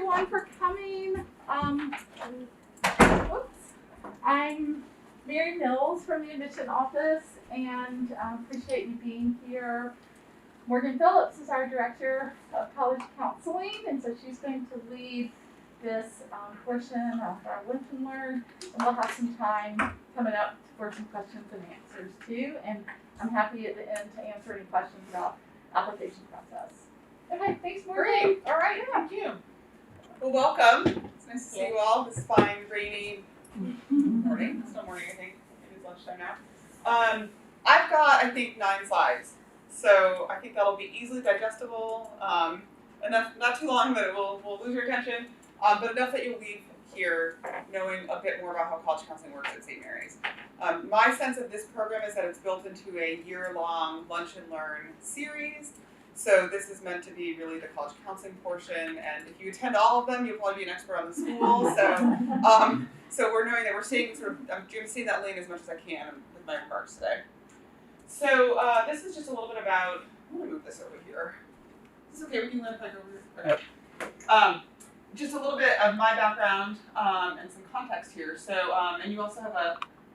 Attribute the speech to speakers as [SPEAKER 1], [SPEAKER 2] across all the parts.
[SPEAKER 1] everyone for coming. I'm Mary Mills from the admission office, and appreciate you being here. Morgan Phillips is our director of college counseling, and so she's going to lead this portion of our Lunch and Learn, and we'll have some time coming up for some questions and answers too. And I'm happy at the end to answer any questions about application process. Okay, thanks, Morgan.
[SPEAKER 2] Great. All right, thank you. Well, welcome. It's nice to see you all this fine, rainy morning. It's not morning, I think. It is lunchtime now. I've got, I think, 9 slides. So I think that'll be easily digestible. Enough, not too long that it will lose your attention, but enough that you'll leave here knowing a bit more about how college counseling works at St. Mary's. My sense of this program is that it's built into a year-long Lunch and Learn series. So this is meant to be really the college counseling portion, and if you attend all of them, you'll probably be an expert on the school. So we're knowing that we're seeing I'm seeing that lane as much as I can with my remarks today. So this is just a little bit about. I'm gonna move this over here. Is this okay? We can let it back over here. Okay. Just a little bit of my background and some context here. So and you also have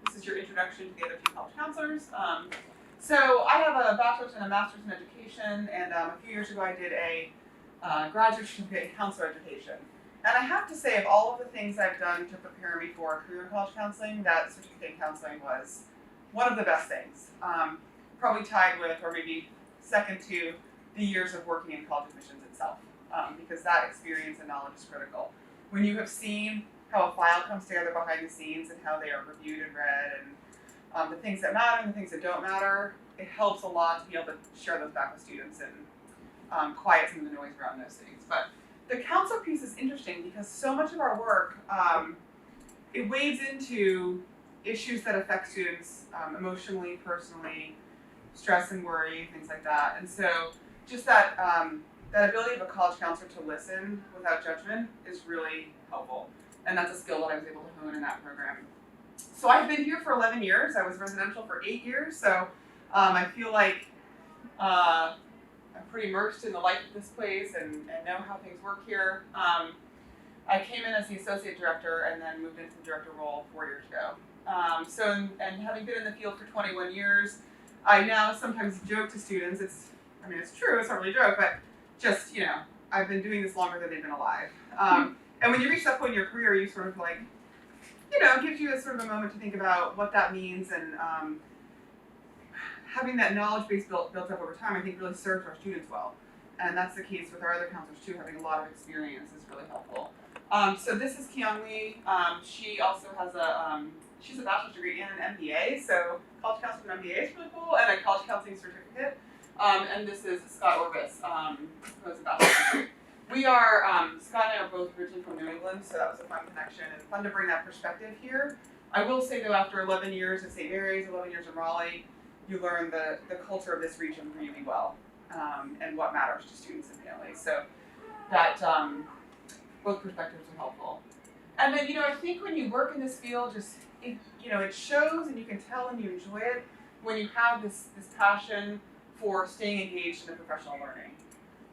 [SPEAKER 2] this is your introduction to the other 2 college counselors. So I have a bachelor's and a master's in education, and a few years ago I did a graduate certificate in counselor education. And I have to say, of all of the things I've done to prepare me for a career in college counseling, that certificate in counseling was one of the best things. Probably tied with, or maybe second to, the years of working in college admissions itself, because that experience and knowledge is critical. When you have seen how a file comes together behind the scenes and how they are reviewed and read, and the things that matter and the things that don't matter, it helps a lot to be able to share those back with students and quiet some of the noise around those things. But the counselor piece is interesting because so much of our work, it wades into issues that affect students emotionally, personally, stress and worry, things like that. And so just that ability of a college counselor to listen without judgment is really helpful. And that's a skill that I was able to hone in that program. So I've been here for 11 years. I was residential for 8 years. So I feel like I'm pretty immersed in the life of this place and know how things work here. I came in as the associate director and then moved into the director role 4 years ago. And having been in the field for 21 years, I now sometimes joke to students, it's true, it's not really a joke, but just, I've been doing this longer than they've been alive. And when you reach that point in your career, you sort of like, it gives you a sort of a moment to think about what that means, and having that knowledge base built up over time, I think really serves our students well. And that's the case with our other counselors too. Having a lot of experience is really helpful. So this is Kyung Lee. She also has she's a bachelor's degree and an MBA. So college counseling and MBA is really cool, and a college counseling certificate. And this is Scott Orvis, who has a bachelor's degree. We are, Scott and I are both originally from New England, so that was a fun connection and fun to bring that perspective here. I will say though, after 11 years at St. Mary's, 11 years in Raleigh, you learn the culture of this region really well, and what matters to students and families. So that both perspectives are helpful. And then, I think when you work in this field, it shows, and you can tell and you enjoy it when you have this passion for staying engaged in the professional learning.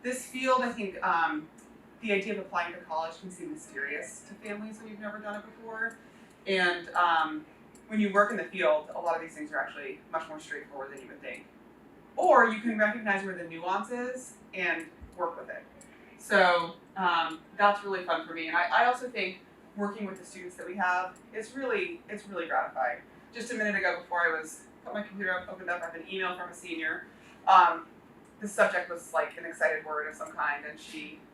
[SPEAKER 2] This field, I think, the idea of applying to college can seem mysterious to families when you've never done it before. And when you work in the field, a lot of these things are actually much more straightforward than you would think. Or you can recognize where the nuance is and work with it. So that's really fun for me. And I also think working with the students that we have, it's really gratifying. Just a minute ago, before I put my computer up, opened up, I have an email from a senior. The subject was like an excited word of some kind, and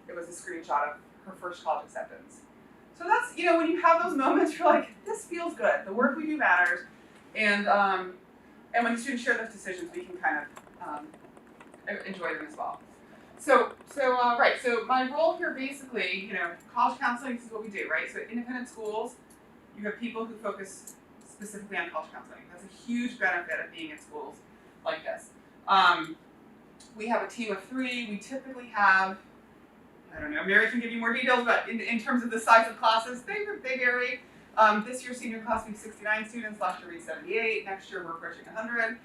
[SPEAKER 2] it was a screenshot of her first college acceptance. So that's, when you have those moments, you're like, this feels good. The work we do matters. And when students share those decisions, we can kind of enjoy them as well. So my role here basically, college counseling, this is what we do, right? So independent schools, you have people who focus specifically on college counseling. That's a huge benefit of being in schools like this. We have a team of 3. We typically have, I don't know, Mary can give you more details, but in terms of the size of classes, they vary. This year's senior class, we have 69 students. Last year we had 78. Next year we're approaching 100.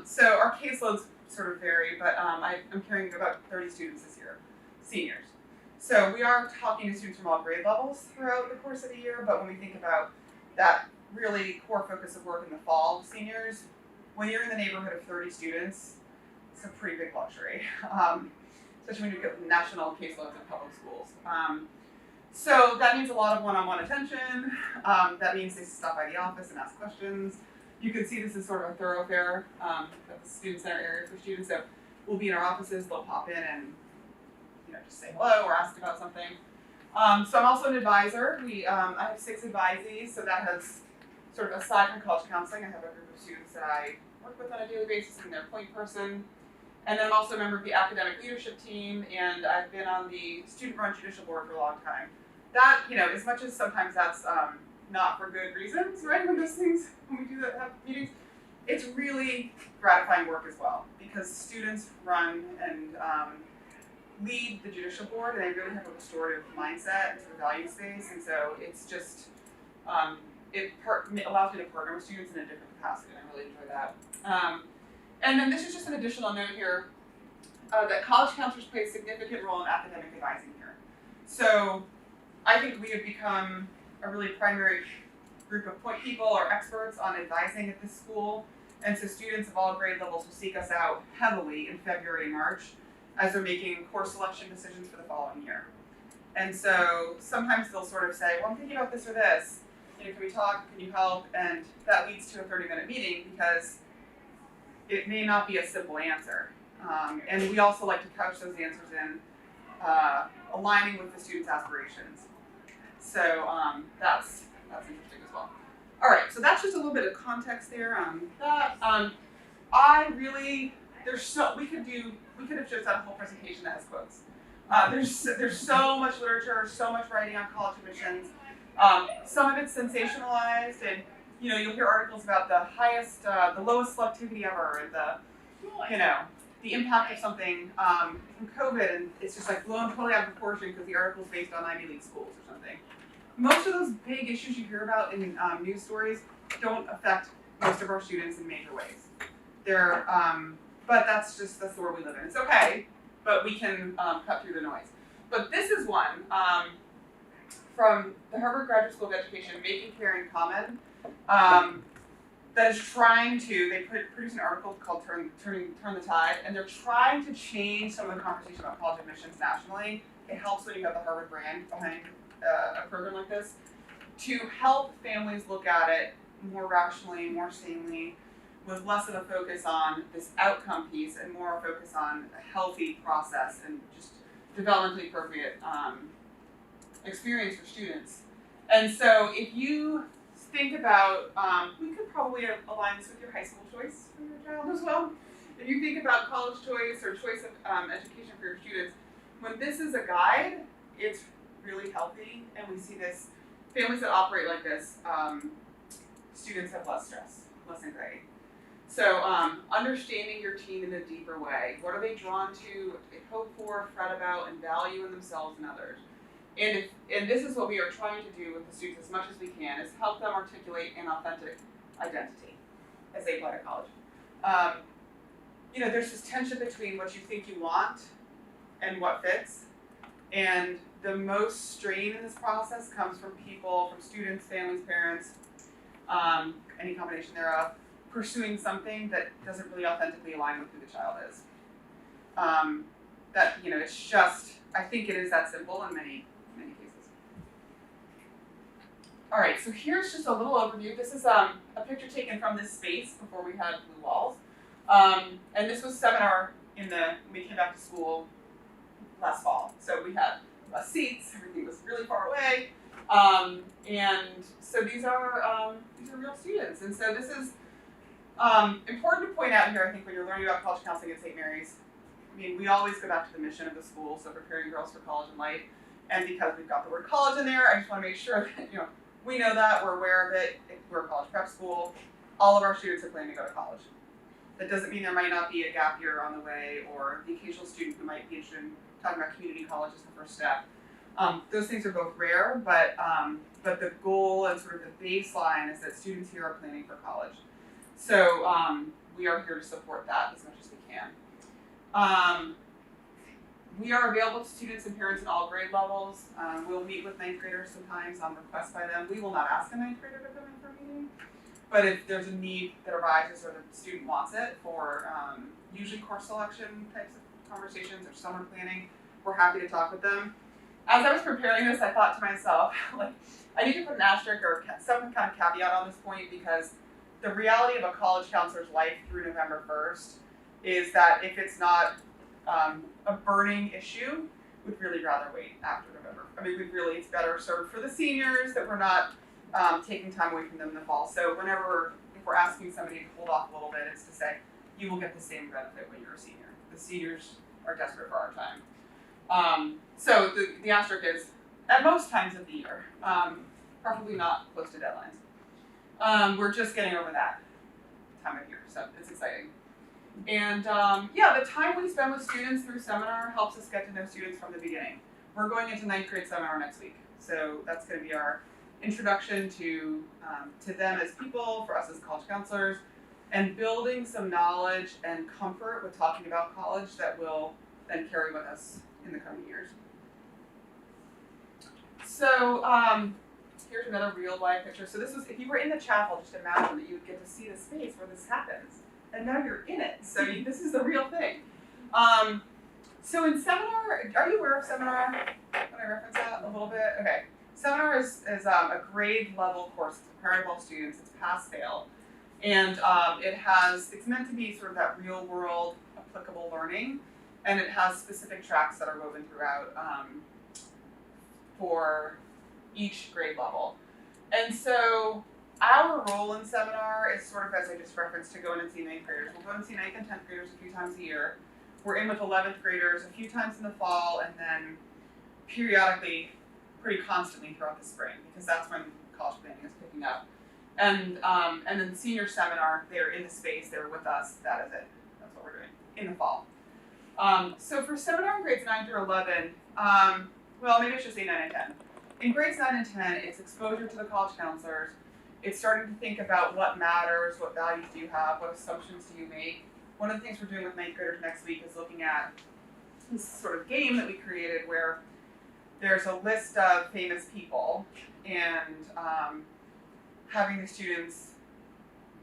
[SPEAKER 2] So our caseloads sort of vary, but I'm carrying about 30 students this year, seniors. So we are talking to students from all grade levels throughout the course of the year, but when we think about that really core focus of work in the fall, seniors, when you're in the neighborhood of 30 students, it's a pretty big luxury, especially when you get national caseloads in public schools. So that means a lot of one-on-one attention. That means they stop by the office and ask questions. You can see this is sort of a thoroughfare of the student center area for students. So we'll be in our offices, they'll pop in and just say hello or ask about something. So I'm also an advisor. I have 6 advisees, so that has sort of, aside from college counseling, I have a group of students that I work with on a daily basis and their point person. And then I'm also a member of the academic leadership team, and I've been on the student-run judicial board for a long time. That, as much as sometimes that's not for good reasons, right, when we do that, have meetings, it's really gratifying work as well, because students run and lead the judicial board, and they really have a restorative mindset and sort of value space, and so it's just, it allows me to partner with students in a different capacity, and I really enjoy that. And then this is just an additional note here, that college counselors play a significant role in academic advising here. So I think we have become a really primary group of point people or experts on advising at this school, and so students of all grade levels will seek us out heavily in February and March as they're making course selection decisions for the following year. And so sometimes they'll sort of say, well, I'm thinking about this or this, can we talk, can you help? And that leads to a 30-minute meeting, because it may not be a simple answer. And we also like to couch those answers in aligning with the students' aspirations. So that's interesting as well. All right, so that's just a little bit of context there on that. We could have just done a whole presentation that has quotes. There's so much literature, so much writing on college admissions. Some of it's sensationalized, and you'll hear articles about the lowest selectivity ever, and the impact of something from COVID, and it's just like blown totally out of proportion because the article's based on Ivy League schools or something. Most of those big issues you hear about in news stories don't affect most of our students in major ways. But that's the world we live in. It's okay, but we can cut through the noise. But this is one from the Harvard Graduate School of Education, Making Caring Common, that is trying to, they produce an article called Turn the Tide, and they're trying to change some of the conversation about college admissions nationally. It helps when you have the Harvard brand behind a program like this, to help families look at it more rationally, more sanely, with less of a focus on this outcome piece and more a focus on a healthy process and just developmentally appropriate experience for students. And so if you think about, we could probably align this with your high school choice for your child as well. If you think about college choice or choice of education for your students, when this is a guide, it's really healthy, and we see this, families that operate like this, students have less stress, less anxiety. So understanding your teen in a deeper way. What are they drawn to, hope for, fret about, and value in themselves and others? And this is what we are trying to do with the students as much as we can, is help them articulate an authentic identity as they apply to college. There's this tension between what you think you want and what fits. And the most strain in this process comes from people, from students, families, parents, any combination thereof, pursuing something that doesn't really authentically align with who the child is. It's just, I think it is that simple in many cases. All right, so here's just a little overview. This is a picture taken from this space before we had blue walls. And this was seminar when we came back to school last fall. So we had less seats, everything was really far away. And so these are real students. And so this is important to point out here, I think, when you're learning about college counseling at St. Mary's. We always go back to the mission of the school, so preparing girls for college and life. And because we've got the word college in there, I just want to make sure that we know that, we're aware of it. We're a college prep school. All of our students are planning to go to college. That doesn't mean there might not be a gap year on the way, or the occasional student who might be interested in talking about community college as the first step. Those things are both rare, but the goal and sort of the baseline is that students here are planning for college. So we are here to support that as much as we can. We are available to students and parents in all grade levels. We'll meet with ninth graders sometimes on request by them. We will not ask a ninth grader to come in for a meeting, but if there's a need that arises or the student wants it for usually course selection types of conversations or summer planning, we're happy to talk with them. As I was preparing this, I thought to myself, like, I need to put an asterisk or some kind of caveat on this point, because the reality of a college counselor's life through November 1st is that if it's not a burning issue, we'd really rather wait after November. I mean, it's better served for the seniors that we're not taking time away from them in the fall. So if we're asking somebody to hold off a little bit, it's to say, you will get the same benefit when you're a senior. The seniors are desperate for our time. So the asterisk is, at most times of the year, probably not close to deadlines. We're just getting over that time of year, so it's exciting. And the time we spend with students through seminar helps us get to know students from the beginning. We're going into ninth grade seminar next week, so that's going to be our introduction to them as people, for us as college counselors, and building some knowledge and comfort with talking about college that will then carry with us in the coming years. So here's another real life picture. So this was, if you were in the chapel, just imagine that you would get to see the space where this happens. And now you're in it, so this is the real thing. So in seminar, are you aware of seminar? Can I reference that a little bit? Okay. Seminar is a grade level course preparing all students. It's pass-fail. And it's meant to be sort of that real world applicable learning. And it has specific tracks that are woven throughout for each grade level. And so our role in seminar is sort of, as I just referenced, to go in and see ninth graders. We'll go and see ninth and 10th graders a few times a year. We're in with 11th graders a few times in the fall, and then periodically, pretty constantly throughout the spring, because that's when college planning is picking up. And then the senior seminar, they're in the space, they're with us, that is it. That's what we're doing in the fall. So for seminar in grades 9 through 11, well, maybe I should say 9 and 10. In grades 9 and 10, it's exposure to the college counselors. It's starting to think about what matters, what values do you have, what assumptions do you make. One of the things we're doing with ninth graders next week is looking at this sort of game that we created where there's a list of famous people and having the students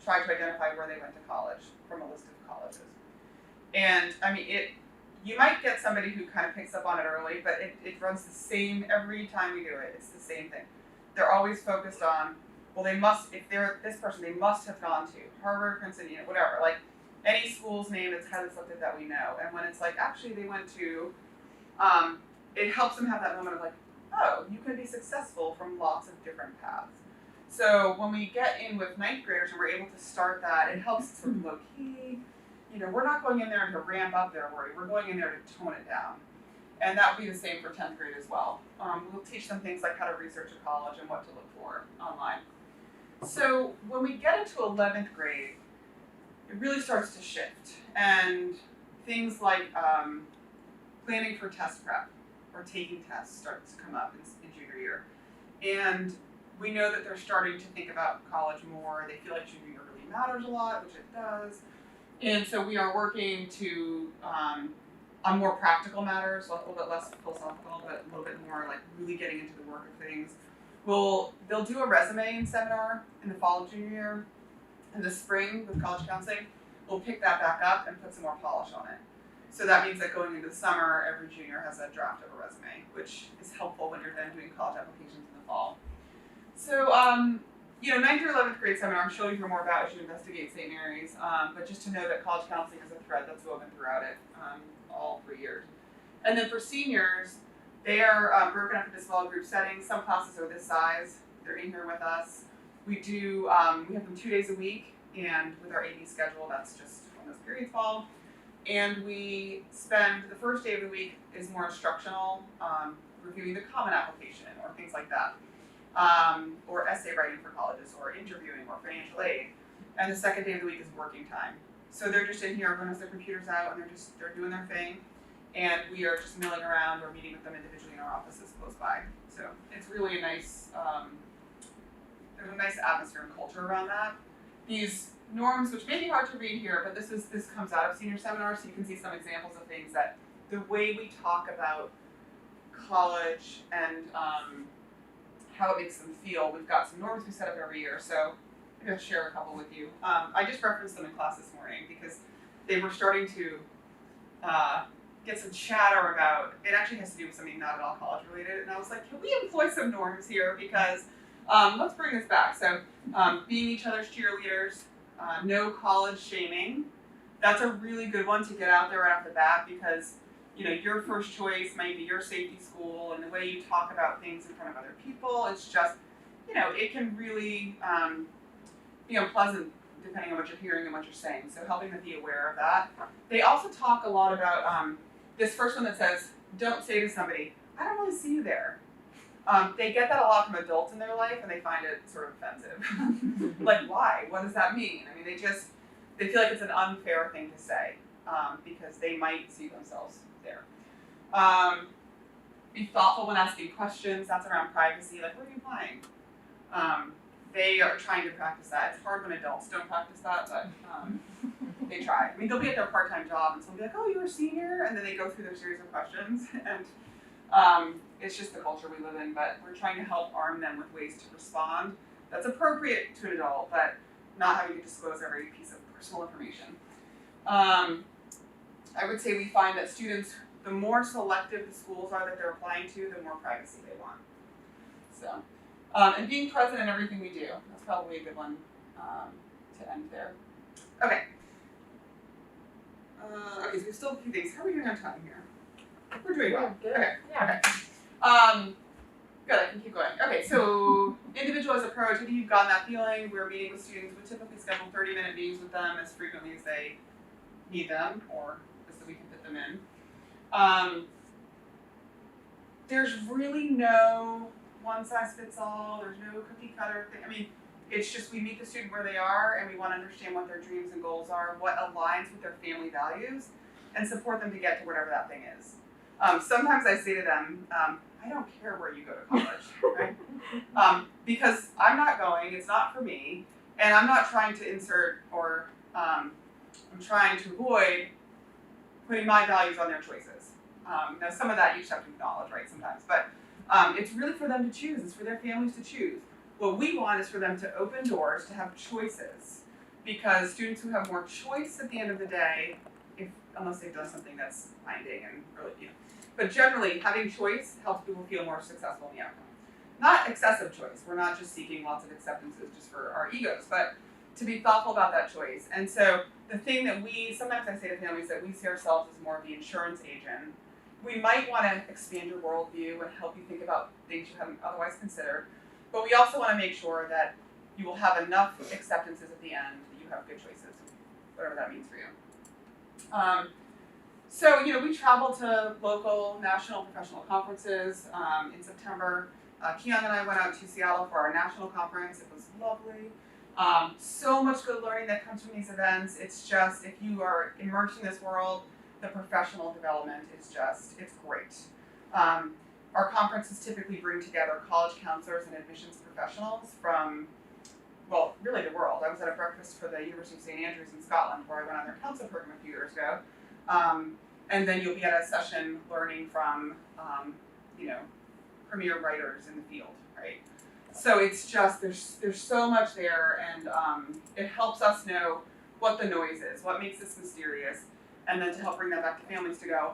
[SPEAKER 2] try to identify where they went to college from a list of colleges. And I mean, you might get somebody who kind of picks up on it early, but it runs the same every time we do it. It's the same thing. They're always focused on, well, if they're this person, they must have gone to Harvard, Princeton, whatever, like any school's name that's highly selected that we know. And when it's like, actually they went to, it helps them have that moment of like, oh, you can be successful from lots of different paths. So when we get in with ninth graders and we're able to start that, it helps sort of low key. We're not going in there to ramp up their worry. We're going in there to tone it down. And that would be the same for 10th grade as well. We'll teach them things like how to research a college and what to look for online. So when we get into 11th grade, it really starts to shift. And things like planning for test prep or taking tests start to come up in junior year. And we know that they're starting to think about college more. They feel like junior year really matters a lot, which it does. And so we are working to, on more practical matters, a little bit less philosophical, but a little bit more like really getting into the work of things. They'll do a resume in seminar in the fall of junior year. In the spring with college counseling, we'll pick that back up and put some more polish on it. So that means that going into the summer, every junior has a draft of a resume, which is helpful when you're then doing college applications in the fall. So, 9th through 11th grade seminar, I'm sure you'll hear more about as you investigate St. Mary's, but just to know that college counseling is a thread that's woven throughout it all 3 years. And then for seniors, they are broken up into small group settings. Some classes are this size. They're in here with us. We have them 2 days a week, and with our AD schedule, that's just when those periods fall. And we spend, the first day of the week is more instructional, reviewing the common application or things like that. Or essay writing for colleges, or interviewing, or financial aid. And the second day of the week is working time. So they're just in here, everyone has their computers out, and they're doing their thing. And we are just milling around or meeting with them individually in our offices close by. So it's really a nice, there's a nice atmosphere and culture around that. These norms, which may be hard to read here, but this comes out of senior seminar, so you can see some examples of things that the way we talk about college and how it makes them feel. We've got some norms we set up every year, so I'm going to share a couple with you. I just referenced them in class this morning because they were starting to get some chatter about, it actually has to do with something not at all college related, and I was like, can we employ some norms here, because let's bring this back. So being each other's cheerleaders, no college shaming. That's a really good one to get out there right off the bat, because your first choice might be your safety school, and the way you talk about things in front of other people, it's just, it can really be unpleasant depending on what you're hearing and what you're saying. So helping them be aware of that. They also talk a lot about this first one that says, don't say to somebody, I don't really see you there. They get that a lot from adults in their life, and they find it sort of offensive. Like, why? What does that mean? I mean, they feel like it's an unfair thing to say, because they might see themselves there. Be thoughtful when asking questions. That's around privacy. Like, what are you implying? They are trying to practice that. It's hard when adults don't practice that, but they try. I mean, they'll be at their part-time job, and someone will be like, oh, you're a senior? And then they go through their series of questions, and it's just the culture we live in, but we're trying to help arm them with ways to respond that's appropriate to an adult, but not having to disclose every piece of personal information. I would say we find that students, the more selective the schools are that they're applying to, the more privacy they want. So, and being present in everything we do. That's probably a good one to end there. Okay. Okay, so we still have a few things. How are we doing on time here? We're doing well.
[SPEAKER 1] Good.
[SPEAKER 2] Okay.
[SPEAKER 1] Yeah.
[SPEAKER 2] Okay. Good, I can keep going. Okay, so individualized approach, I think you've gotten that feeling. We're meeting with students. We typically schedule 30-minute meetings with them as frequently as they need them, or as we can fit them in. There's really no one-size-fits-all. There's no cookie-cutter thing. I mean, it's just we meet the student where they are, and we want to understand what their dreams and goals are, what aligns with their family values, and support them to get to whatever that thing is. Sometimes I say to them, I don't care where you go to college, right? Because I'm not going, it's not for me, and I'm not trying to insert or I'm trying to avoid putting my values on their choices. Now some of that you just have to acknowledge, right, sometimes, but it's really for them to choose, it's for their families to choose. What we want is for them to open doors, to have choices, because students who have more choice at the end of the day, unless they've done something that's binding and really, but generally having choice helps people feel more successful in the outcome. Not excessive choice. We're not just seeking lots of acceptances just for our egos, but to be thoughtful about that choice. And so the thing that sometimes I say to families that we see ourselves as more of the insurance agent. We might want to expand your worldview and help you think about things you haven't otherwise considered, but we also want to make sure that you will have enough acceptances at the end that you have good choices, whatever that means for you. So, we travel to local, national, professional conferences. In September, Keon and I went out to Seattle for our national conference. It was lovely. So much good learning that comes from these events. It's just, if you are immersed in this world, the professional development is it's great. Our conferences typically bring together college counselors and admissions professionals from, well, really the world. I was at a breakfast for the University of St. Andrews in Scotland where I went on their counselor program a few years ago. And then you'll be at a session learning from, premier writers in the field, right? So it's just, there's so much there, and it helps us know what the noise is, what makes this mysterious, and then to help bring that back to families to go,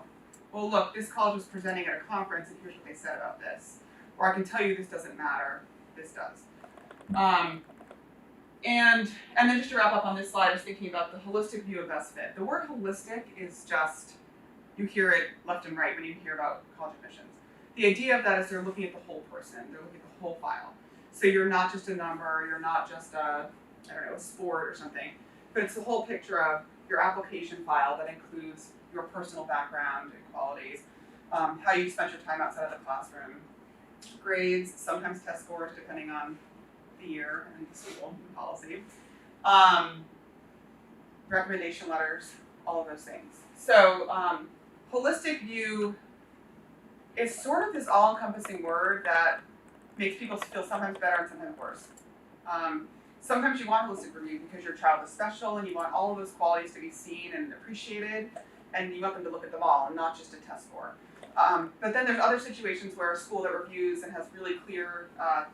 [SPEAKER 2] well, look, this college was presenting at a conference, and here's what they said about this. Or I can tell you this doesn't matter, this does. And then just to wrap up on this slide, I was thinking about the holistic view of best fit. The word holistic is just, you hear it left and right when you hear about college admissions. The idea of that is they're looking at the whole person, they're looking at the whole file. So you're not just a number, you're not just a sport or something, but it's the whole picture of your application file that includes your personal background and qualities, how you spent your time outside of the classroom, grades, sometimes test scores depending on the year and the school and policy, recommendation letters, all of those things. So holistic view is sort of this all-encompassing word that makes people feel sometimes better and sometimes worse. Sometimes you want holistic review because your child is special and you want all of those qualities to be seen and appreciated. and you want them to look at them all and not just a test score. But then there's other situations where a school that reviews and has really clear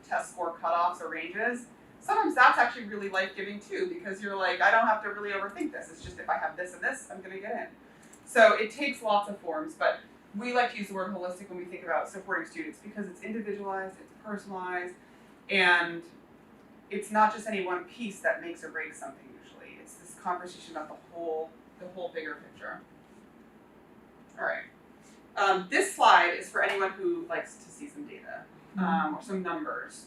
[SPEAKER 2] test score cutoffs or ranges, sometimes that's actually really life-giving too, because you're like, I don't have to really overthink this. It's just if I have this and this, I'm gonna get in. So it takes lots of forms, but we like to use the word holistic when we think about supporting students because it's individualized, it's personalized, and it's not just any one piece that makes or breaks something usually. It's this conversation about the whole bigger picture. All right. This slide is for anyone who likes to see some data or some numbers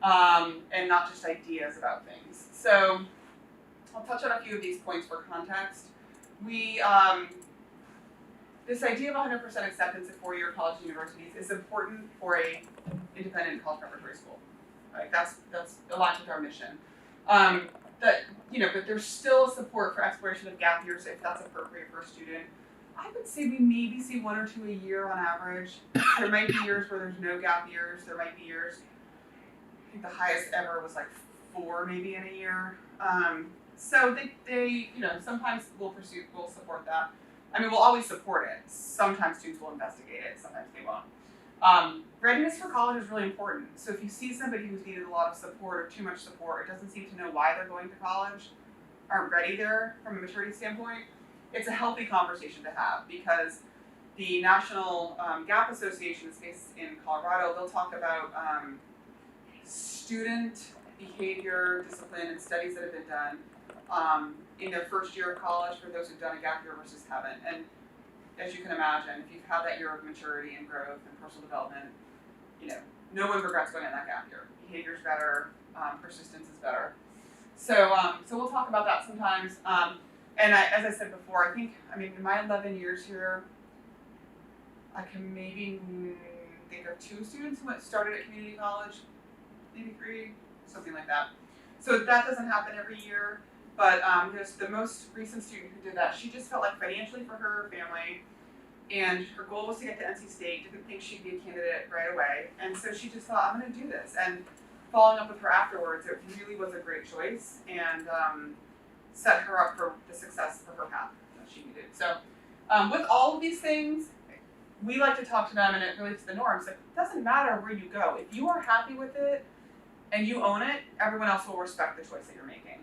[SPEAKER 2] and not just ideas about things. So I'll touch on a few of these points for context. This idea of 100% acceptance at four-year college and universities is important for a independent college preparatory school. Right? That's aligned with our mission. But there's still support for exploration of gap years if that's appropriate for a student. I would say we maybe see 1 or 2 a year on average. There might be years where there's no gap years. There might be years, I think the highest ever was like 4 maybe in a year. So they sometimes we'll support that. I mean, we'll always support it. Sometimes students will investigate it, sometimes they won't. Readiness for college is really important. So if you see somebody who's needed a lot of support or too much support, or doesn't seem to know why they're going to college, aren't ready there from a maturity standpoint, it's a healthy conversation to have because the National Gap Association is based in Colorado. They'll talk about student behavior, discipline, and studies that have been done in their first year of college for those who've done a gap year versus haven't. And as you can imagine, if you've had that year of maturity and growth and personal development, no one regrets going on that gap year. Behavior's better, persistence is better. So we'll talk about that sometimes. As I said before, in my 11 years here, I can maybe think of 2 students who started at community college, maybe 3, something like that. So that doesn't happen every year. But there's the most recent student who did that. She just felt like financially for her family, and her goal was to get to NC State. Didn't think she'd be a candidate right away, and so she just thought, I'm going to do this. And following up with her afterwards, it really was a great choice and set her up for the success for her path that she needed. So with all of these things, we like to talk to them, and it relates to the norms. Like, it doesn't matter where you go. If you are happy with it and you own it, everyone else will respect the choice that you're making.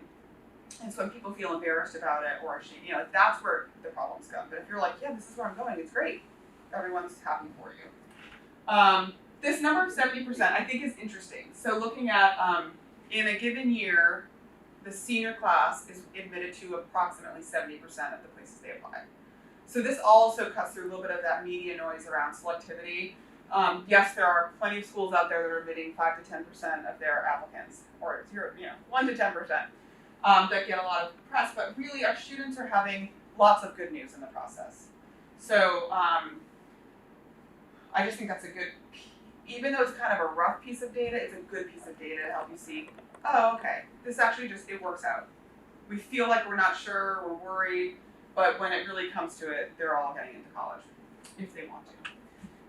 [SPEAKER 2] And so when people feel embarrassed about it or ashamed, that's where the problems come. But if you're like, yeah, this is where I'm going, it's great. Everyone's happy for you. This number of 70% I think is interesting. So looking at in a given year, the senior class is admitted to approximately 70% of the places they apply. So this also cuts through a little bit of that media noise around selectivity. Yes, there are plenty of schools out there that are admitting 5 to 10% of their applicants, or 1 to 10%. That get a lot of press, but really our students are having lots of good news in the process. So I just think that's a good, even though it's kind of a rough piece of data, it's a good piece of data to help you see, oh, okay, this actually it works out. We feel like we're not sure, we're worried, but when it really comes to it, they're all getting into college, if they want to.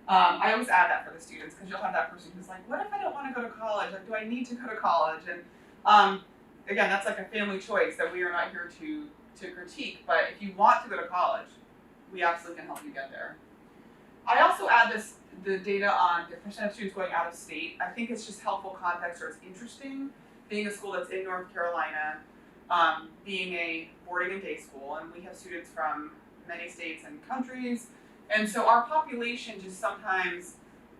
[SPEAKER 2] I always add that for the students, because you'll have that person who's like, what if I don't want to go to college? Like, do I need to go to college? And again, that's like a family choice that we are not here to critique, but if you want to go to college, we absolutely can help you get there. I also add the data on the percent of students going out of state. I think it's just helpful context, or it's interesting being a school that's in North Carolina, being a boarding and day school, and we have students from many states and countries, and so our population just sometimes,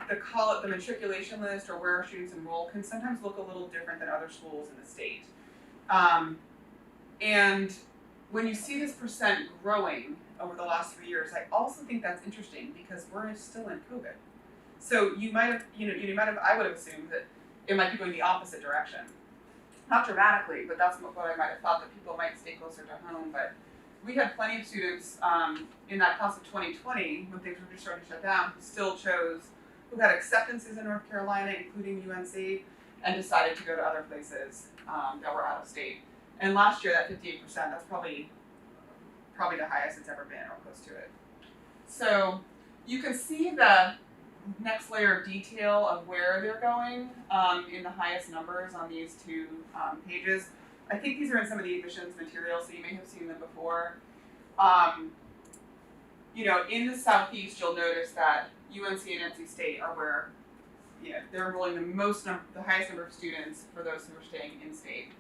[SPEAKER 2] the matriculation list or where our students enroll can sometimes look a little different than other schools in the state. And when you see this percent growing over the last 3 years, I also think that's interesting because we're still in COVID. So I would have assumed that it might be going the opposite direction. Not dramatically, but that's what I might have thought, that people might stay closer to home. But we had plenty of students in that class of 2020, when things were just starting to shut down, who had acceptances in North Carolina, including UNC, and decided to go to other places that were out of state. And last year, that 58%, that's probably the highest it's ever been, or close to it. So you can see the next layer of detail of where they're going in the highest numbers on these 2 pages. I think these are in some of the admissions materials, so you may have seen them before. in the Southeast, you'll notice that UNC and NC State are where, they're enrolling the highest number of students for those who are staying in state.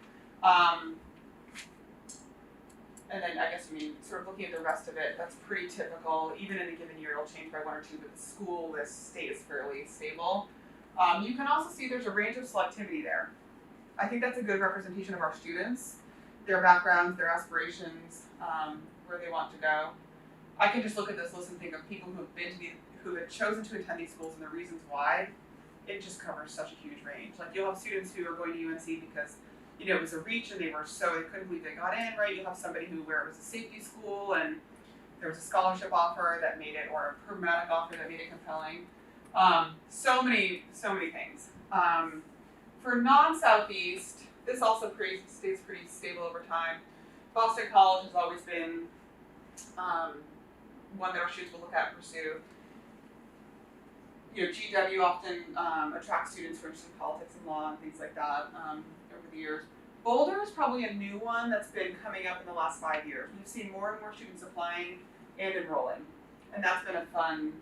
[SPEAKER 2] And then I guess, sort of looking at the rest of it, that's pretty typical. Even in a given year, it'll change by 1 or 2, but the school list stays fairly stable. You can also see there's a range of selectivity there. I think that's a good representation of our students, their backgrounds, their aspirations, where they want to go. I can just look at this list and think of people who have chosen to attend these schools and the reasons why. It just covers such a huge range. Like, you'll have students who are going to UNC because it was a reach and they couldn't believe they got in, right? You'll have somebody where it was a safety school and there was a scholarship offer that made it, or a programmatic offer that made it compelling. So many things. For non-Southeast, this also stays pretty stable over time. Boston College has always been one that our students will look at and pursue. GW often attracts students who are interested in politics and law and things like that over the years. Boulder is probably a new one that's been coming up in the last 5 years. We've seen more and more students applying and enrolling, and that's been a fun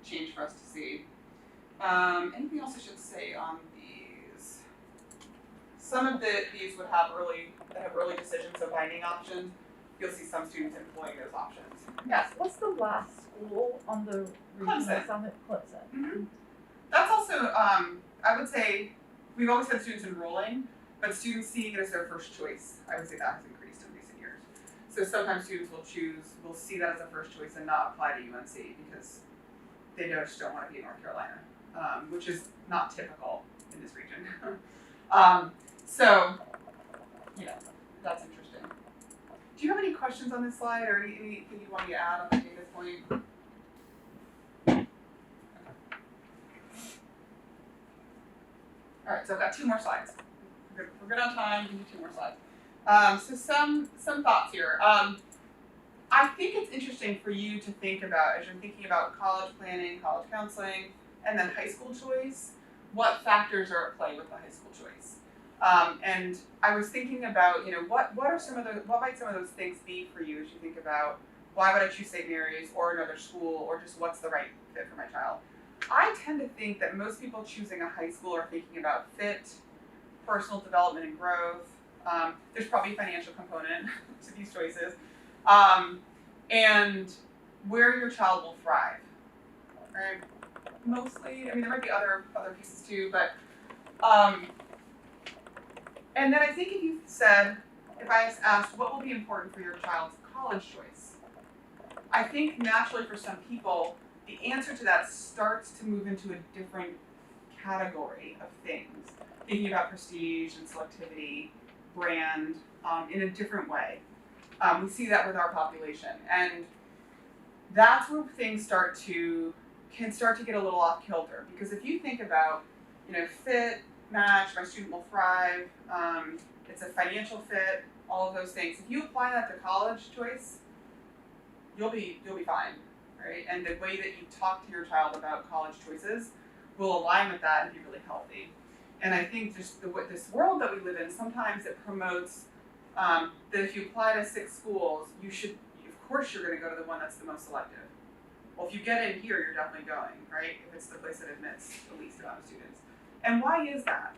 [SPEAKER 2] change for us to see. Anything else I should say on these? Some of these would have early decisions, so binding options. You'll see some students employing those options. Yes.
[SPEAKER 1] What's the last school on the regional summit? Clemson.
[SPEAKER 2] Mm-hmm. That's also, I would say, we've always had students enrolling, but students seeing it as their first choice, I would say that has increased in recent years. So sometimes students will see that as a first choice and not apply to UNC because they just don't want to be in North Carolina, which is not typical in this region. So, that's interesting. Do you have any questions on this slide or anything you want me to add on the data point? All right, so I've got 2 more slides. We're good on time. Give me 2 more slides. So some thoughts here. I think it's interesting for you to think about, as you're thinking about college planning, college counseling, and then high school choice, what factors are at play with the high school choice. And I was thinking about, what might some of those things be for you as you think about why would I choose St. Mary's or another school, or just what's the right fit for my child. I tend to think that most people choosing a high school are thinking about fit, personal development and growth. There's probably a financial component to these choices, and where your child will thrive. Right? Mostly, there might be other pieces too, but and then I think if I asked what will be important for your child's college choice, I think naturally for some people, the answer to that starts to move into a different category of things, thinking about prestige and selectivity, brand, in a different way. We see that with our population, and that's where things can start to get a little off kilter. Because if you think about, fit, match, my student will thrive, it's a financial fit, all of those things. If you apply that to college choice, you'll be fine, right? And the way that you talk to your child about college choices will align with that and be really healthy. And I think just this world that we live in, sometimes it promotes that if you apply to 6 schools, of course you're going to go to the one that's the most selective. Well, if you get in here, you're definitely going, right? If it's the place that admits the least amount of students. And why is that?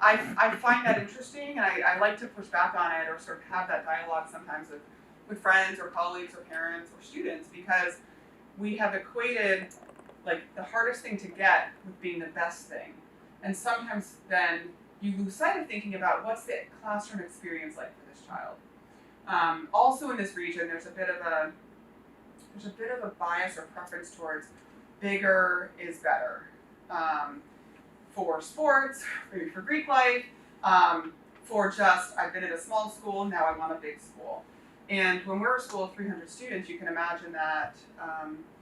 [SPEAKER 2] I find that interesting, and I like to push back on it, or sort of have that dialogue sometimes with friends or colleagues or parents or students, because we have equated like the hardest thing to get with being the best thing. And sometimes then you lose sight of thinking about what's the classroom experience like for this child. Also in this region, there's a bit of a bias or preference towards bigger is better. For sports, maybe for Greek life, for just, I've been at a small school, now I want a big school. And when we're a school of 300 students, you can imagine that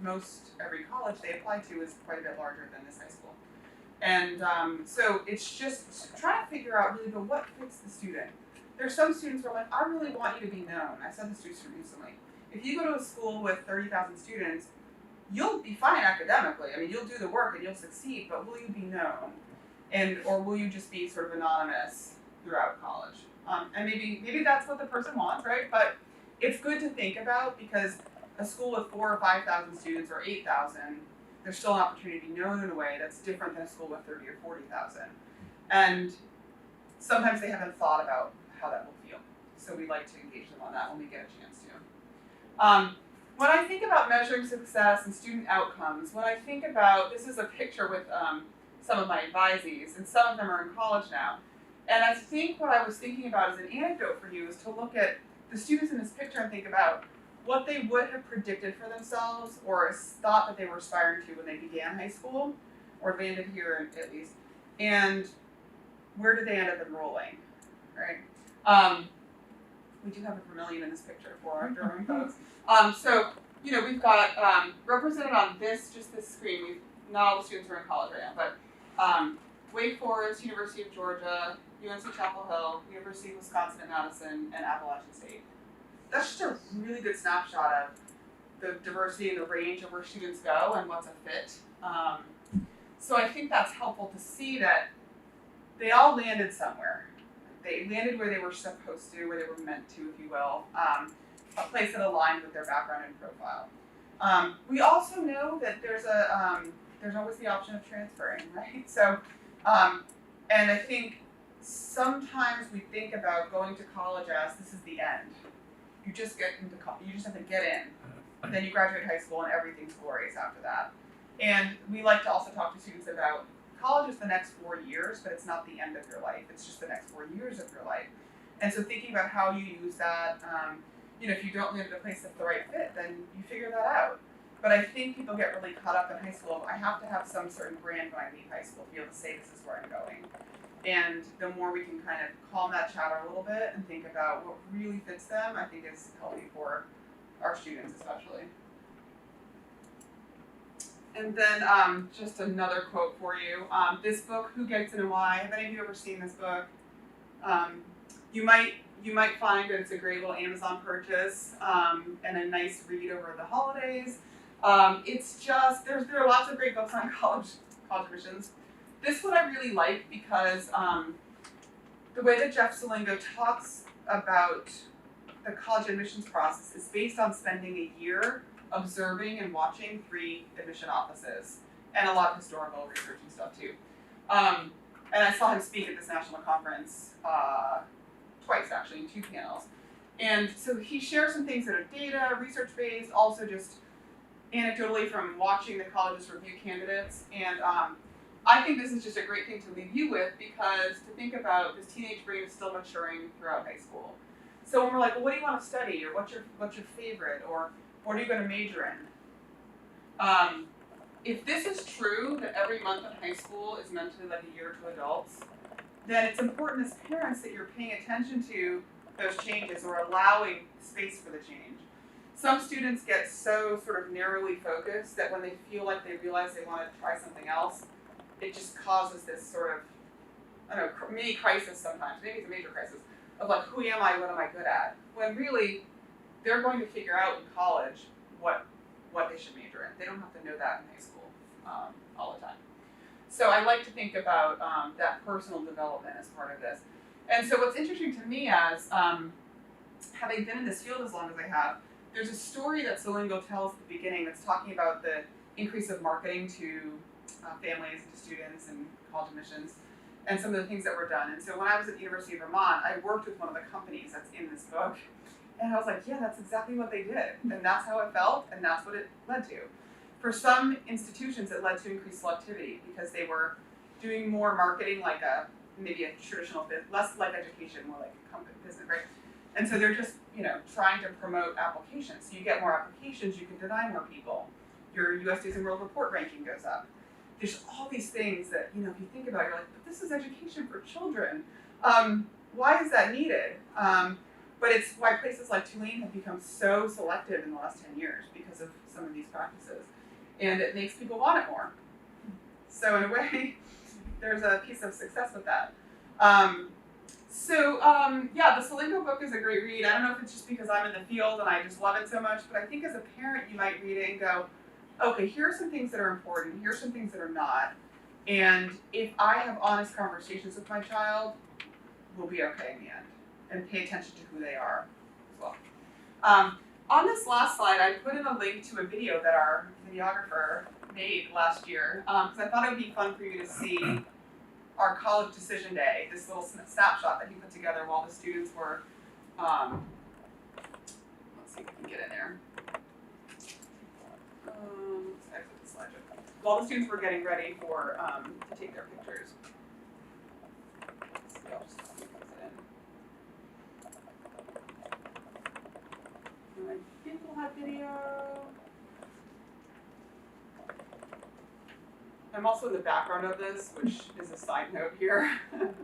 [SPEAKER 2] most every college they apply to is quite a bit larger than this high school. And so it's just trying to figure out really, but what fits the student? There's some students who are like, I really want you to be known. I said this to a student recently. If you go to a school with 30,000 students, you'll be fine academically. You'll do the work and you'll succeed, but will you be known? Or will you just be sort of anonymous throughout college? And maybe that's what the person wants, right? But it's good to think about, because a school with 4,000 or 5,000 students or 8,000, there's still an opportunity to be known in a way that's different than a school with 30 or 40,000. And sometimes they haven't thought about how that will feel. So we like to engage them on that when we get a chance to. When I think about measuring success and student outcomes, when I think about, this is a picture with some of my advisees, and some of them are in college now. And I think what I was thinking about as an anecdote for you is to look at the students in this picture and think about what they would have predicted for themselves or thought that they were aspiring to when they began high school, or landed here at least, and where did they end up enrolling, right? We do have a vermilion in this picture for our Durham folks. So, you know, we've got represented on this screen, not all the students are in college right now, but Wake Forest, University of Georgia, UNC Chapel Hill, University of Wisconsin at Madison, and Appalachian State. That's just a really good snapshot of the diversity and the range of where students go and what's a fit. So I think that's helpful to see that they all landed somewhere. They landed where they were supposed to, where they were meant to, if you will, a place that aligned with their background and profile. We also know that there's always the option of transferring, right? So, and I think sometimes we think about going to college as this is the end. You just get into college, you just have to get in. Then you graduate high school and everything's glorious after that. And we like to also talk to students about college is the next 4 years, but it's not the end of your life. It's just the next 4 years of your life. And so thinking about how you use that, you know, if you don't land at a place that's the right fit, then you figure that out. But I think people get really caught up in high school. I have to have some certain brand when I leave high school to be able to say this is where I'm going. And the more we can kind of calm that chatter a little bit and think about what really fits them, I think is healthy for our students especially. And then just another quote for you. This book, Who Gets It and Why, have any of you ever seen this book? You might find that it's a great little Amazon purchase and a nice read over the holidays. It's just, there are lots of great books on college admissions. This one I really like because the way that Jeff Salingo talks about the college admissions process is based on spending a year observing and watching 3 admission offices and a lot of historical research and stuff too. And I saw him speak at this national conference twice actually, in 2 panels. And so he shares some things that are data, research-based, also just anecdotally from watching the colleges review candidates. And I think this is just a great thing to leave you with because to think about this teenage brain is still maturing throughout high school. So when we're like, well, what do you want to study, or what's your favorite, or what are you going to major in? If this is true, that every month in high school is meant to be like a year to adults, then it's important as parents that you're paying attention to those changes or allowing space for the change. Some students get so sort of narrowly focused that when they feel like they realize they want to try something else, it just causes this sort of, I don't know, mini crisis sometimes, maybe it's a major crisis, of like, who am I, what am I good at? When really, they're going to figure out in college what they should major in. They don't have to know that in high school all the time. So I like to think about that personal development as part of this. And so what's interesting to me as having been in this field as long as I have, there's a story that Salingo tells at the beginning that's talking about the increase of marketing to families and to students and college admissions and some of the things that were done. And so when I was at the University of Vermont, I worked with one of the companies that's in this book. And I was like, yeah, that's exactly what they did. And that's how it felt, and that's what it led to. For some institutions, it led to increased selectivity because they were doing more marketing like maybe a traditional business, less like education, more like a company business, right? And so they're just, trying to promote applications. So you get more applications, you can deny more people. Your US News and World Report ranking goes up. There's all these things that, if you think about it, you're like, but this is education for children. Why is that needed? But it's why places like Tulane have become so selective in the last 10 years because of some of these practices. And it makes people want it more. So in a way, there's a piece of success with that. The Salingo book is a great read. I don't know if it's just because I'm in the field and I just love it so much, but I think as a parent, you might read it and go, okay, here are some things that are important, here are some things that are not. And if I have honest conversations with my child, we'll be okay in the end. And pay attention to who they are as well. On this last slide, I put in a link to a video that our videographer made last year, because I thought it would be fun for you to see our college decision day, this little snapshot that he put together while the students were, let's see if we can get in there. Let's exit the slide. While the students were getting ready for, to take their pictures. Let's see, I'll just put it in. And I think we'll have video. I'm also in the background of this, which is a side note here. You can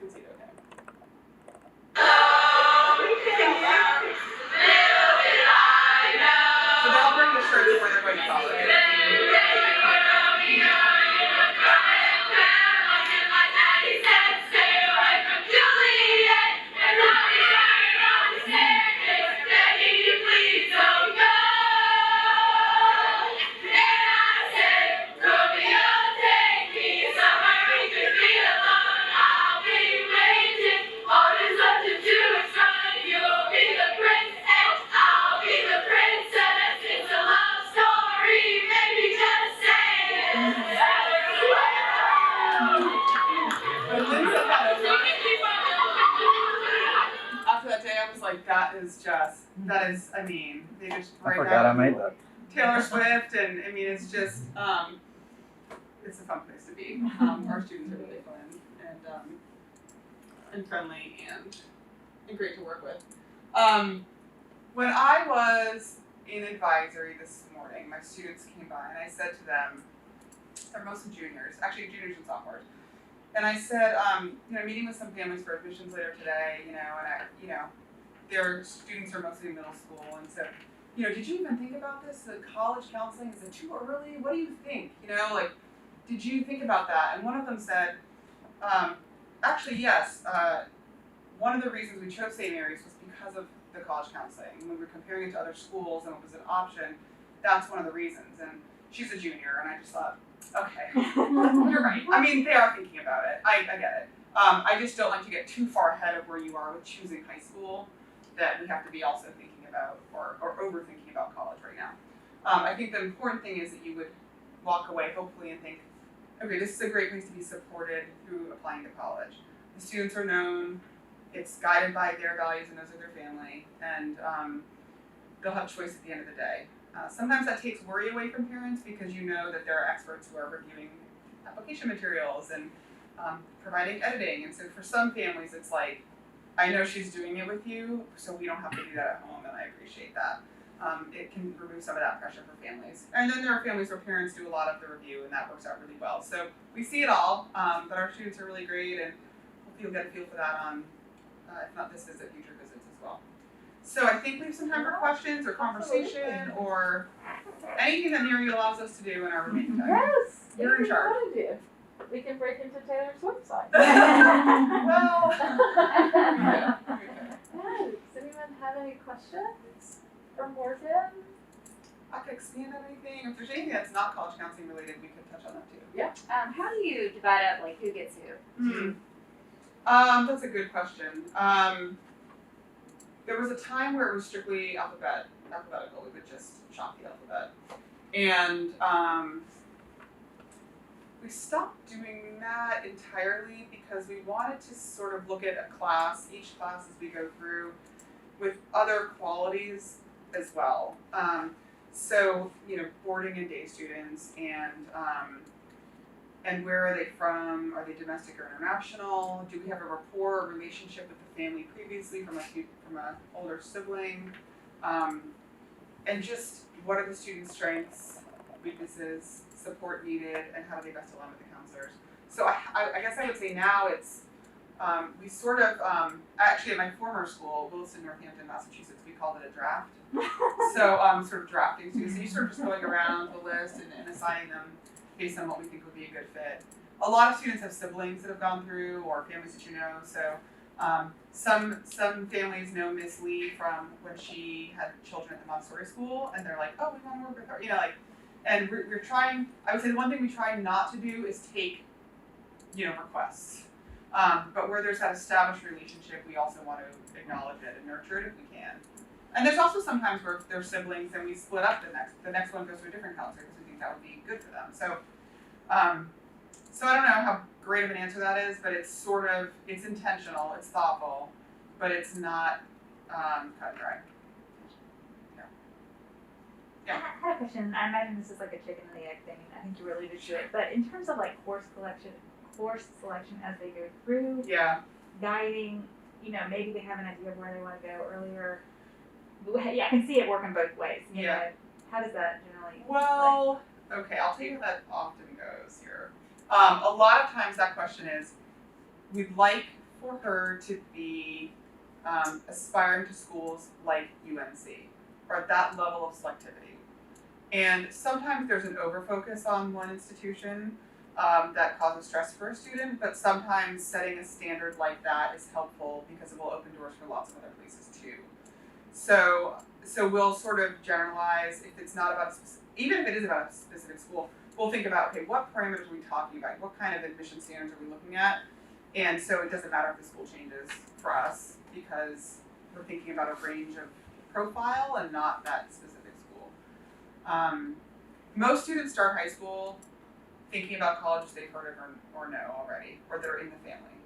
[SPEAKER 2] see it okay. So they'll bring the shirts where they're going to college. After that day, I was like, that is, I mean, they just break out.
[SPEAKER 3] I forgot I made that.
[SPEAKER 2] Taylor Swift, and I mean, it's just, it's a fun place to be. Our students are really fun and friendly and great to work with. When I was in advisory this morning, my students came by and I said to them, they're mostly juniors, actually juniors and sophomores. And I said, meeting with some families for admissions later today, their students are mostly middle school, and so, did you even think about this? The college counseling, is it too early? What do you think? Did you think about that? And one of them said, actually, yes. One of the reasons we chose St. Mary's was because of the college counseling. When we were comparing it to other schools and what was an option, that's one of the reasons. And she's a junior, and I just thought, okay, you're right. I mean, they are thinking about it. I get it. I just don't like to get too far ahead of where you are with choosing high school, that we have to be also thinking about or overthinking about college right now. I think the important thing is that you would walk away, hopefully, and think, okay, this is a great place to be supported through applying to college. The students are known, it's guided by their values and those of their family, and they'll have choice at the end of the day. Sometimes that takes worry away from parents because you know that there are experts who are reviewing application materials and providing editing. And so for some families, it's like, I know she's doing it with you, so we don't have to do that at home, and I appreciate that. It can remove some of that pressure for families. And then there are families where parents do a lot of the review, and that works out really well. So we see it all, but our students are really great, and hopefully you'll get a feel for that on, if not this visit, future visits as well. So I think we have some time for questions or conversation or anything that Mary allows us to do in our remaining time.
[SPEAKER 1] Yes,
[SPEAKER 2] You're in charge.
[SPEAKER 1] What do we do? We can break into Taylor Swift's side.
[SPEAKER 2] Well,
[SPEAKER 1] Yes. Does anyone have any questions for Morgan?
[SPEAKER 2] I could expand on anything. If there's anything that's not college counseling related, we could touch on that too.
[SPEAKER 1] Yeah.
[SPEAKER 4] How do you divide up like who gets who?
[SPEAKER 2] That's a good question. There was a time where it was strictly alphabetical. We would just chop the alphabet, and we stopped doing that entirely because we wanted to sort of look at each class as we go through, with other qualities as well. So boarding and day students, and where are they from? Are they domestic or international? Do we have a rapport or relationship with the family previously from a older sibling? And just what are the students' strengths, weaknesses, support needed, and how do they best align with the counselors? So I guess I would say now it's, we sort of, actually at my former school, Williston, Northampton, Massachusetts, we called it a draft. So sort of drafting students, so you're sort of just going around the list and assigning them based on what we think would be a good fit. A lot of students have siblings that have gone through, or families that you know, so some families know Miss Lee from when she had children at the Montessori school, and they're like, oh, we want to work with her, and we're trying, I would say the one thing we try not to do is take, requests. But where there's that established relationship, we also want to acknowledge it and nurture it if we can. And there's also sometimes where they're siblings and we split up the next one goes to a different counselor because we think that would be good for them. So, so I don't know how great of an answer that is, but it's sort of, it's intentional, it's thoughtful, but it's not cut and dry. Yeah.
[SPEAKER 3] I had a question. I imagine this is like a chicken and the egg thing, and I think you alluded to it. But in terms of like course selection as they go through,
[SPEAKER 2] Yeah.
[SPEAKER 3] guiding, maybe they have an idea of where they want to go earlier. Yeah, I can see it working both ways. You know, how does that generally?
[SPEAKER 2] Well, okay, I'll tell you how that often goes here. A lot of times that question is, we'd like for her to be aspiring to schools like UNC, or at that level of selectivity. And sometimes there's an overfocus on one institution that causes stress for a student, but sometimes setting a standard like that is helpful because it will open doors for lots of other places too. So we'll sort of generalize if it's not about even if it is about a specific school, we'll think about, okay, what parameters are we talking about? What kind of admission standards are we looking at? And so it doesn't matter if the school changes for us because we're thinking about a range of profile and not that specific school. Most students start high school thinking about colleges they've heard of or know already, or that are in the family.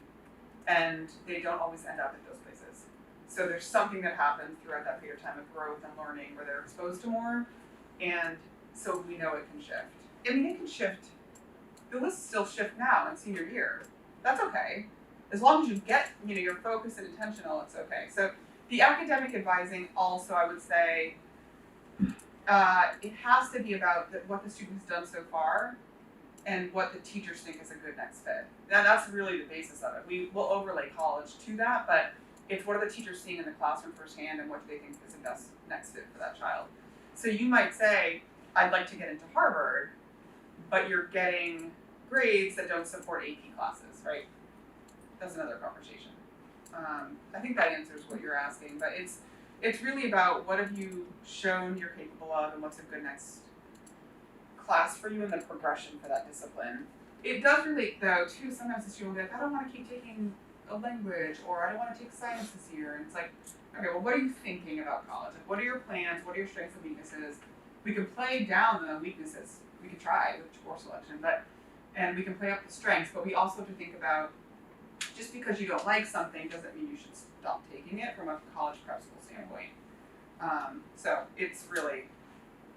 [SPEAKER 2] And they don't always end up at those places. So there's something that happens throughout that period of time of growth and learning where they're exposed to more, and so we know it can shift. I mean, it can shift. The lists still shift now in senior year. That's okay. As long as you get, you're focused and intentional, it's okay. So the academic advising also, I would say, it has to be about what the student has done so far and what the teachers think is a good next fit. Now that's really the basis of it. We will overlay college to that, but it's what are the teachers seeing in the classroom firsthand and what do they think is the best next fit for that child. So you might say, I'd like to get into Harvard, but you're getting grades that don't support AP classes, right? That's another conversation. I think that answers what you're asking, but it's really about what have you shown you're capable of and what's a good next class for you and the progression for that discipline. It does relate though too, sometimes the student will be like, I don't want to keep taking a language, or I don't want to take science this year. And it's like, okay, well, what are you thinking about college? Like, what are your plans? What are your strengths and weaknesses? We can play down the weaknesses. We can try with course selection, and we can play up the strengths, but we also have to think about just because you don't like something doesn't mean you should stop taking it from a college prep school standpoint. So it's really,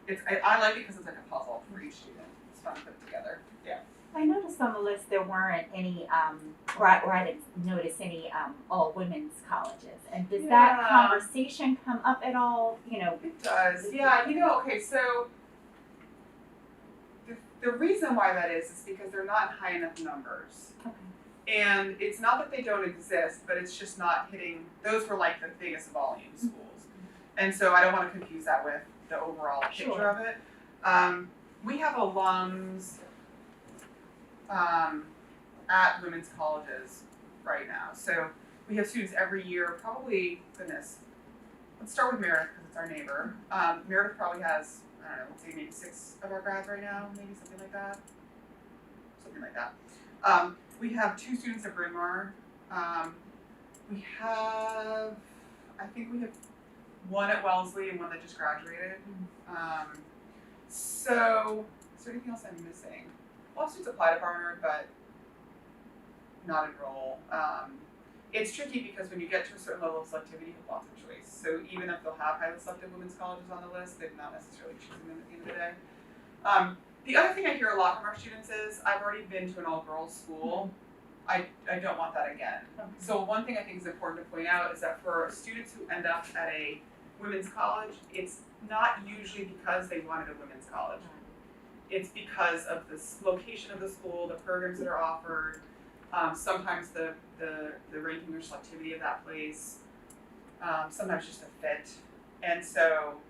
[SPEAKER 2] I like it because it's like a puzzle for each student. It's fun to put together. Yeah.
[SPEAKER 5] I noticed on the list there weren't any, or I didn't notice any all women's colleges. And does that conversation come up at all?
[SPEAKER 2] It does. Yeah. Okay. So the reason why that is because they're not in high enough numbers.
[SPEAKER 5] Okay.
[SPEAKER 2] And it's not that they don't exist, but it's just not hitting. Those were like the biggest volume schools, and so I don't want to confuse that with the overall picture of it. We have alums at women's colleges right now. So we have students every year, probably, goodness, let's start with Meredith because it's our neighbor. Meredith probably has, I don't know, let's say maybe 6 of our grads right now, maybe something like that. We have 2 students at Bryn Mawr. We have 1 at Wellesley and 1 that just graduated. So is there anything else I'm missing? A lot of students apply to Barnard, but not enroll. It's tricky because when you get to a certain level of selectivity, you have lots of choice. So even if they'll have highly selective women's colleges on the list, they're not necessarily choosing them at the end of the day. The other thing I hear a lot from our students is, I've already been to an all-girls school. I don't want that again. So one thing I think is important to point out is that for students who end up at a women's college, it's not usually because they wanted a women's college. It's because of the location of the school, the programs that are offered, sometimes the ranking or selectivity of that place, sometimes just a fit. And so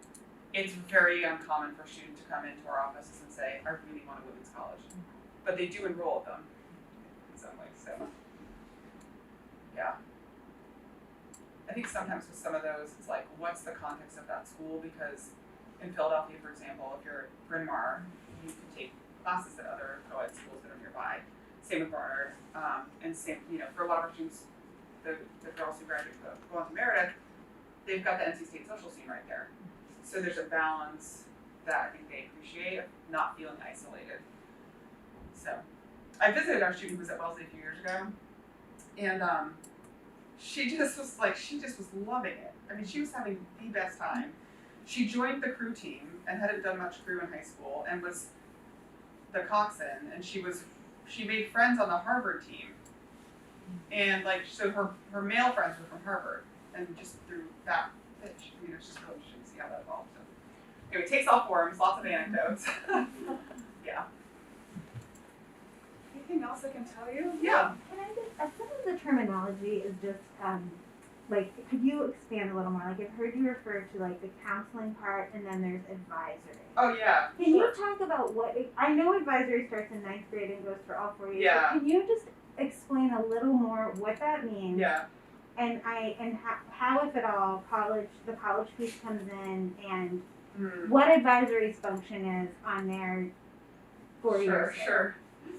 [SPEAKER 2] it's very uncommon for students to come into our offices and say, I really want a women's college. But they do enroll at them in some ways, so yeah. I think sometimes with some of those, it's like, what's the context of that school? Because in Philadelphia, for example, if you're at Bryn Mawr, you can take classes at other co-ed schools that are nearby. Same with Barnard, and same, for a lot of our students, the girls who graduate go on to Meredith, they've got the NC State social scene right there. So there's a balance that I think they appreciate of not feeling isolated. So I visited our student who was at Wellesley a few years ago, and she just was loving it. I mean, she was having the best time. She joined the crew team and hadn't done much crew in high school and was the coxswain, and she made friends on the Harvard team. And like, so her male friends were from Harvard, and just through that pitch, I mean, it's just really interesting to see how that evolved. So, anyway, it takes all forms, lots of anecdotes. Yeah. Anything else I can tell you? Yeah.
[SPEAKER 6] Can I just, some of the terminology is just, like, could you expand a little more? Like, I've heard you refer to, like, the counseling part, and then there's advisory.
[SPEAKER 2] Oh, yeah.
[SPEAKER 6] Can you talk about what, I know advisory starts in 9th grade and goes for all 4 years.
[SPEAKER 2] Yeah.
[SPEAKER 6] But can you just explain a little more what that means?
[SPEAKER 2] Yeah.
[SPEAKER 6] And how, if at all, the college piece comes in, and what advisory's function is on their 4 years.
[SPEAKER 2] Sure.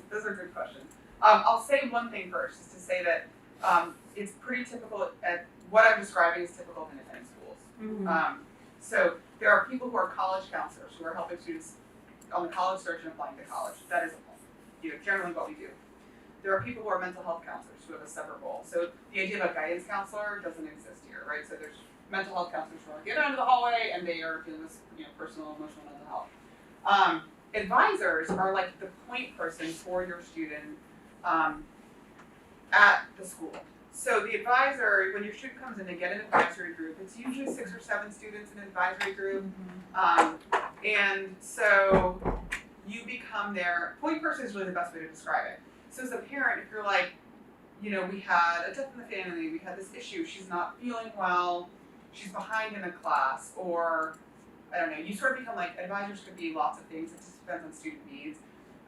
[SPEAKER 2] Those are good questions. I'll say one thing first, is to say that it's pretty typical at what I'm describing is typical of independent schools.
[SPEAKER 6] Mm-hmm.
[SPEAKER 2] So there are people who are college counselors who are helping students on the college search and applying to college. That is generally what we do. There are people who are mental health counselors who have a separate role. So the idea of a guidance counselor doesn't exist here, right? So there's mental health counselors who are get out into the hallway and they are dealing with personal, emotional, mental health. Advisors are like the point person for your student at the school. So the advisor, when your student comes in, they get an advisory group. It's usually 6 or 7 students in an advisory group. And so you become their point person is really the best way to describe it. So as a parent, if you're like, we had a death in the family, we had this issue, she's not feeling well, she's behind in a class, or I don't know, you sort of become like, advisors could be lots of things, it just depends on student needs.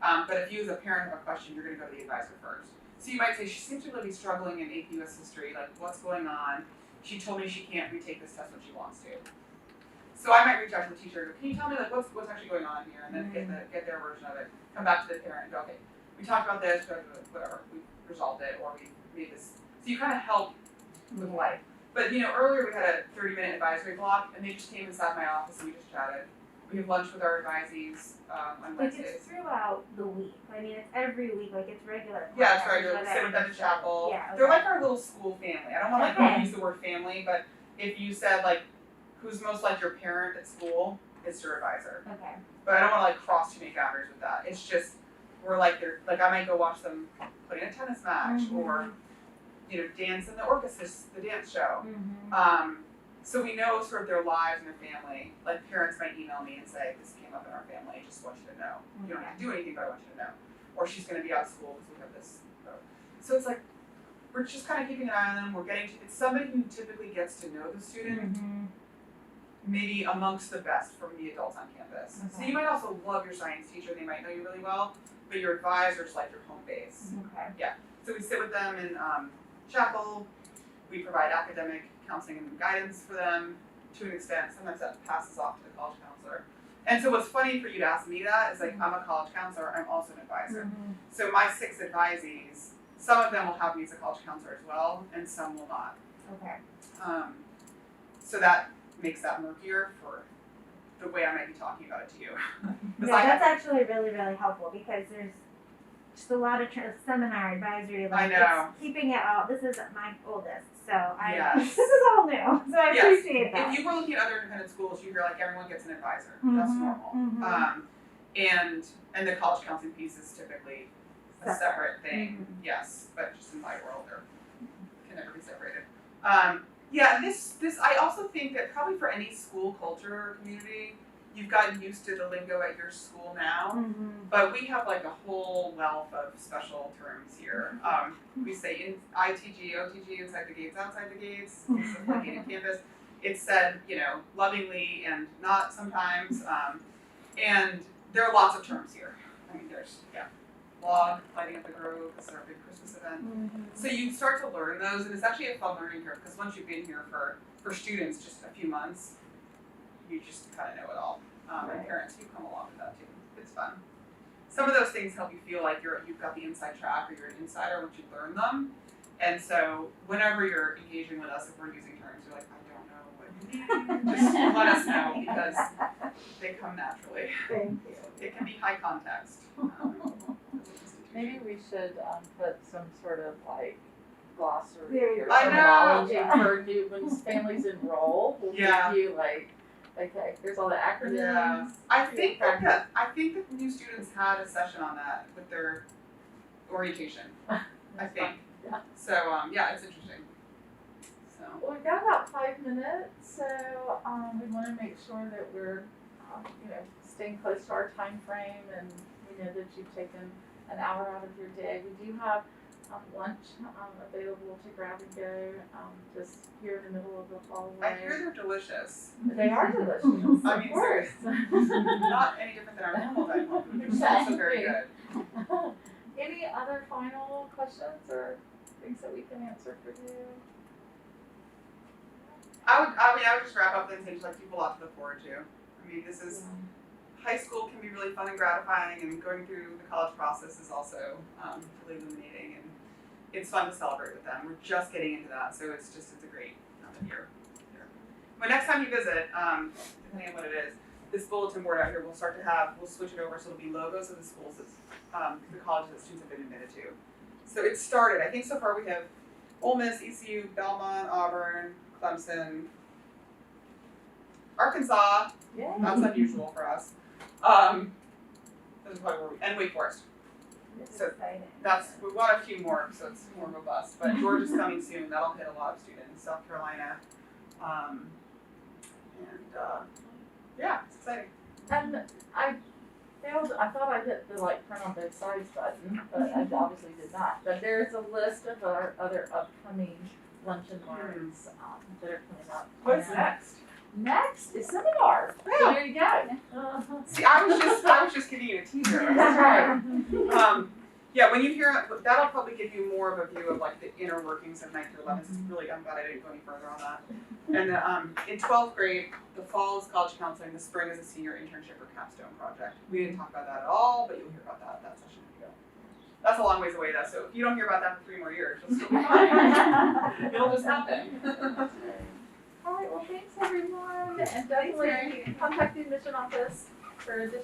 [SPEAKER 2] But if you as a parent have a question, you're gonna go to the advisor first. So you might say, she seems to really be struggling in AP US history, like what's going on? She told me she can't retake this test when she wants to. So I might reach out to the teacher and go, can you tell me like what's actually going on here? And then get their version of it, come back to the parent and go, okay, we talked about this, whatever, we resolved it, or we made this. So you kind of help with life. But earlier we had a 30-minute advisory block, and they just came and sat in my office and we just chatted. We have lunch with our advisees on
[SPEAKER 6] Like,
[SPEAKER 2] Wednesdays.
[SPEAKER 6] it's throughout the week. I mean, it's every week. Like, it's regular.
[SPEAKER 2] Yeah, it's regular. We sit with them in chapel.
[SPEAKER 6] Yeah, okay.
[SPEAKER 2] They're like our little school family. I don't want to
[SPEAKER 6] Okay.
[SPEAKER 2] use the word family, but if you said like, who's most like your parent at school, it's your advisor.
[SPEAKER 6] Okay.
[SPEAKER 2] But I don't want to like cross too many boundaries with that. It's just we're like they're like I might go watch them play in a tennis match or dance in the orchestra, the dance show. So we know sort of their lives and their family. Like parents might email me and say, this came up in our family, I just want you to know. You don't have to do anything, but I want you to know. Or she's going to be out of school because we have this. So it's like, we're just kind of keeping an eye on them. We're getting to, it's somebody who typically gets to know the student, maybe amongst the best from the adults on campus. So you might also love your science teacher. They might know you really well, but your advisor's like your home base.
[SPEAKER 6] Okay.
[SPEAKER 2] Yeah. So we sit with them in chapel. We provide academic counseling and guidance for them to an extent. Sometimes that passes off to the college counselor. And so what's funny for you to ask me that is like, I'm a college counselor, I'm also an advisor. So my 6 advisees, some of them will have me as a college counselor as well, and some will not.
[SPEAKER 6] Okay.
[SPEAKER 2] So that makes that murkier for the way I might be talking about it to you.
[SPEAKER 6] Yeah, that's actually really, really helpful because there's just a lot of seminar advisory. Like,
[SPEAKER 2] I know.
[SPEAKER 6] It's keeping it all. This is my oldest, so
[SPEAKER 2] Yes.
[SPEAKER 6] this is all new. So I appreciate that.
[SPEAKER 2] If you were looking at other independent schools, you hear like everyone gets an advisor. That's normal. And the college counseling piece is typically a separate thing. Yes, but just in my world, they can never be separated. This I also think that probably for any school culture or community, you've gotten used to the lingo at your school now, but we have like a whole wealth of special terms here. We say in ITG, OTG, inside the gates, outside the gates, like in campus. It's said, lovingly and not sometimes. And there are lots of terms here. I mean, there's, log, lighting up the grove, this is our big Christmas event. So you start to learn those, and it's actually a fun learning curve, because once you've been here for students just a few months, you just kind of know it all. And parents, you come along with that too. It's fun. Some of those things help you feel like you've got the inside track, or you're an insider once you learn them. And so whenever you're engaging with us, if we're using terms, you're like, I don't know what just let us know because they come naturally.
[SPEAKER 6] Thank you.
[SPEAKER 2] It can be high context.
[SPEAKER 1] Maybe we should put some sort of like glossary
[SPEAKER 6] There you
[SPEAKER 1] or
[SPEAKER 6] go.
[SPEAKER 2] I know.
[SPEAKER 1] terminology for new when families enroll. We'll
[SPEAKER 2] Yeah.
[SPEAKER 1] give you like, okay, here's all the acronyms.
[SPEAKER 2] Yeah. I think that
[SPEAKER 1] Practice.
[SPEAKER 2] the new students had a session on that with their orientation. I
[SPEAKER 1] That's
[SPEAKER 2] think.
[SPEAKER 1] fun. Yeah.
[SPEAKER 2] So yeah, it's interesting. So
[SPEAKER 1] Well, we've got about 5 minutes, so we want to make sure that we're, staying close to our time frame, and we know that you've taken an hour out of your day. We do have lunch available to grab and go, just here in the middle of the hallway.
[SPEAKER 2] I hear they're delicious.
[SPEAKER 1] They are delicious.
[SPEAKER 2] I mean,
[SPEAKER 1] of course.
[SPEAKER 2] Not any different than our normal diet home food. They're just also very good.
[SPEAKER 1] Any other final questions or things that we can answer for you?
[SPEAKER 2] I would just wrap up and say just like people a lot to look forward to. I mean, this is high school can be really fun and gratifying, and going through the college process is also really illuminating, and it's fun to celebrate with them. We're just getting into that, so it's a great year. But next time you visit, depending on what it is, this bulletin board out here we'll switch it over so it'll be logos of the schools that the colleges that students have been admitted to. So it started. I think so far we have Ole Miss, ECU, Belmont, Auburn, Clemson, Arkansas.
[SPEAKER 1] Yeah.
[SPEAKER 2] That's unusual for us. This is probably where and Wake Forest. So we want a few more, so it's more robust. But Georgia's coming soon. That'll hit a lot of students. South Carolina, yeah, it's exciting.
[SPEAKER 1] And I thought I hit the print on both sides button, but I obviously did not. But there's a list of our other upcoming lunch and learns that are coming up.
[SPEAKER 2] What's
[SPEAKER 1] And
[SPEAKER 2] next?
[SPEAKER 1] Next is seminar. So
[SPEAKER 2] Yeah.
[SPEAKER 1] there you go.
[SPEAKER 2] See, I was just giving you a teaser.
[SPEAKER 1] That's right.
[SPEAKER 2] Yeah, when you hear that'll probably give you more of a view of the inner workings of 9th through 11th. It's really, I'm glad I didn't go any further on that. And in 12th grade, the fall is college counseling, the spring is a senior internship or capstone project. We didn't talk about that at all, but you'll hear about that session when you go. That's a long ways away though, so if you don't hear about that for 3 more years, you'll still be fine. It'll just happen.
[SPEAKER 1] All right, well, thanks everyone, and definitely contact the admission office for additional